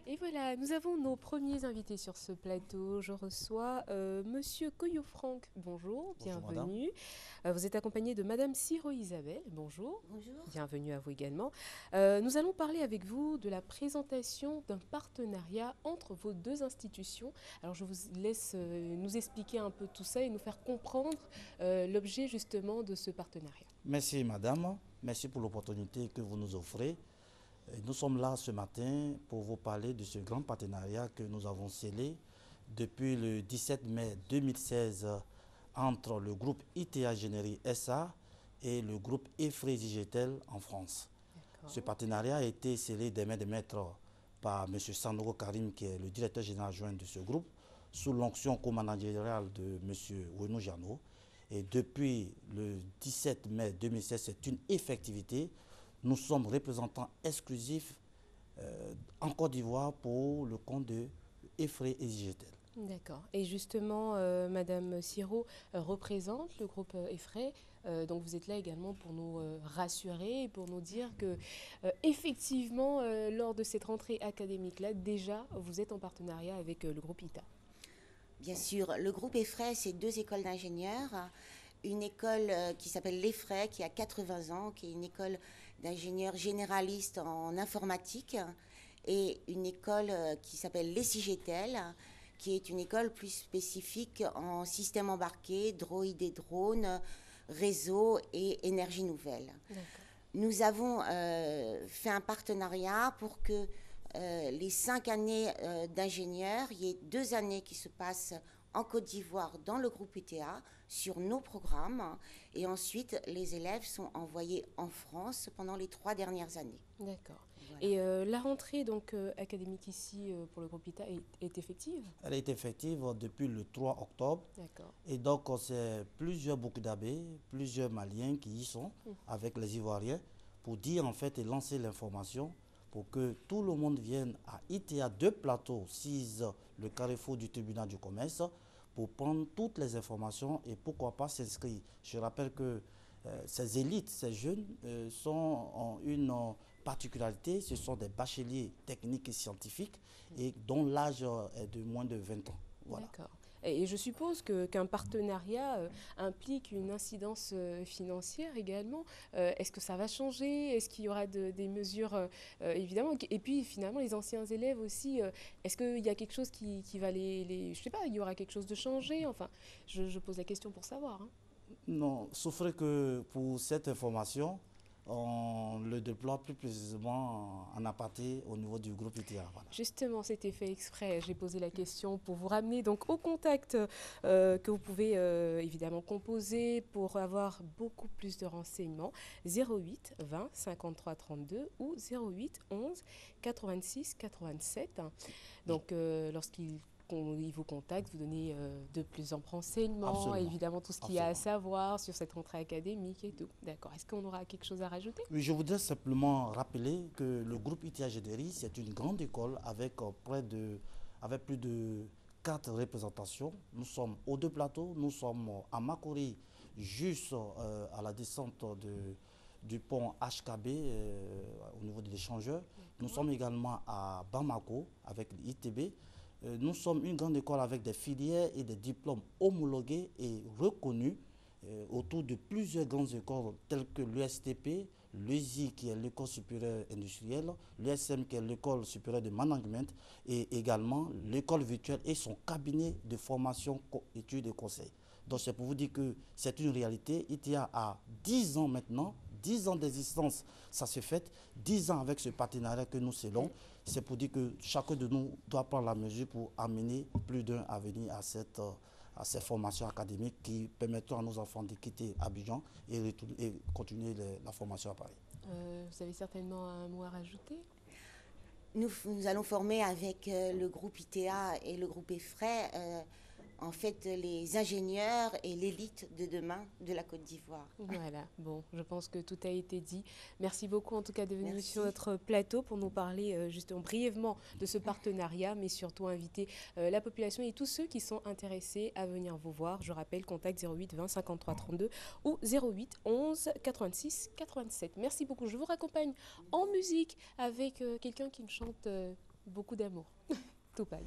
Et voilà, nous avons nos premiers invités sur ce plateau. Je reçois Monsieur Koyo-Franck. Bonjour, Bonjour madame. bienvenue. Vous êtes accompagné de Madame Siro-Isabelle. Bonjour. Bonjour. Bienvenue à vous également. Nous allons parler avec vous de la présentation d'un partenariat entre vos deux institutions. Alors je vous laisse nous expliquer un peu tout ça et nous faire comprendre l'objet justement de ce partenariat. Merci madame. Merci pour l'opportunité que vous nous offrez. Nous sommes là ce matin pour vous parler de ce grand partenariat que nous avons scellé depuis le 17 mai 2016 entre le groupe ITA Ingénierie SA et le groupe EFRE Digital en France. Ce partenariat a été scellé des mains de maître par M. Sanoro Karim, qui est le directeur général adjoint de ce groupe, sous l'onction co-managériale de M. Renaud Janot. Et depuis le 17 mai 2016, c'est une effectivité. Nous sommes représentants exclusifs en Côte d'Ivoire pour le compte de EFRE et Digital. D'accord. Et justement, Madame Siro représente le groupe EFRE. Donc vous êtes là également pour nous rassurer et pour nous dire que effectivement, lors de cette rentrée académique-là, déjà, vous êtes en partenariat avec le groupe ITA. Bien sûr, le groupe EFRE, c'est deux écoles d'ingénieurs. Une école qui s'appelle l'EFRE, qui a 80 ans, qui est une école d'ingénieurs généralistes en informatique, et une école qui s'appelle l'ESIGETEL, qui est une école plus spécifique en système embarqué, droïdes et drones, réseau et énergie nouvelle. Nous avons fait un partenariat pour que les 5 années d'ingénieurs, il y ait 2 années qui se passent en Côte d'Ivoire dans le groupe UTA sur nos programmes, et ensuite les élèves sont envoyés en France pendant les 3 dernières années. D'accord. Voilà. Et la rentrée donc académique ici pour le groupe ITA est effective? Elle est effective depuis le 3 octobre. D'accord. Et donc, c'est plusieurs Burkinabés, plusieurs Maliens qui y sont avec les Ivoiriens pour dire en fait et lancer l'information pour que tout le monde vienne à ITA de Plateau, 6, le carrefour du tribunal du commerce, pour prendre toutes les informations et pourquoi pas s'inscrire. Je rappelle que ces élites, ces jeunes ont une particularité, ce sont des bacheliers techniques et scientifiques et dont l'âge est de moins de 20 ans. Voilà. D'accord. Et je suppose qu'un partenariat implique une incidence financière également. Est-ce que ça va changer? Est-ce qu'il y aura des mesures, évidemment? Et puis finalement, les anciens élèves aussi, est-ce qu'il y a quelque chose qui va je sais pas, il y aura quelque chose de changé? Enfin, je pose la question pour savoir. Hein. Non, sauf que pour cette information, on le déploie plus précisément en aparté au niveau du groupe ITA. Voilà. Justement, c'était fait exprès. J'ai posé la question pour vous ramener donc au contact que vous pouvez évidemment composer pour avoir beaucoup plus de renseignements. 08 20 53 32 ou 08 11 86 87. Donc, lorsqu'il vous contacte, vous donnez de plus amples renseignements, Absolument. évidemment tout ce qu'il y a à savoir sur cette rentrée académique et tout. D'accord. Est-ce qu'on aura quelque chose à rajouter? Oui, je voudrais simplement rappeler que le groupe ITA Gédéry, c'est une grande école avec plus de 4 représentations. Nous sommes aux deux plateaux, nous sommes à Makori, juste à la descente du pont HKB au niveau de l'échangeur. Nous sommes également à Bamako avec l'ITB. Nous sommes une grande école avec des filières et des diplômes homologués et reconnus autour de plusieurs grandes écoles telles que l'USTP, l'USI qui est l'école supérieure industrielle, l'USM qui est l'école supérieure de management et également l'école virtuelle et son cabinet de formation, études et conseils. Donc c'est pour vous dire que c'est une réalité. ITA a 10 ans maintenant, 10 ans d'existence, ça se fait, 10 ans avec ce partenariat que nous scellons. C'est pour dire que chacun de nous doit prendre la mesure pour amener plus d'un à venir à ces formations académiques qui permettront à nos enfants de quitter Abidjan et continuer la formation à Paris. Vous avez certainement un mot à rajouter? Nous allons former avec le groupe ITA et le groupe EFRE en fait les ingénieurs et l'élite de demain de la Côte d'Ivoire. Voilà, bon, je pense que tout a été dit. Merci beaucoup en tout cas de venir Merci. sur notre plateau pour nous parler justement brièvement de ce partenariat, mais surtout inviter la population et tous ceux qui sont intéressés à venir vous voir. Je rappelle, contact 08 20 53 32 ou 08 11 86 87. Merci beaucoup. Je vous raccompagne en musique avec quelqu'un qui me chante beaucoup d'amour. Tupac.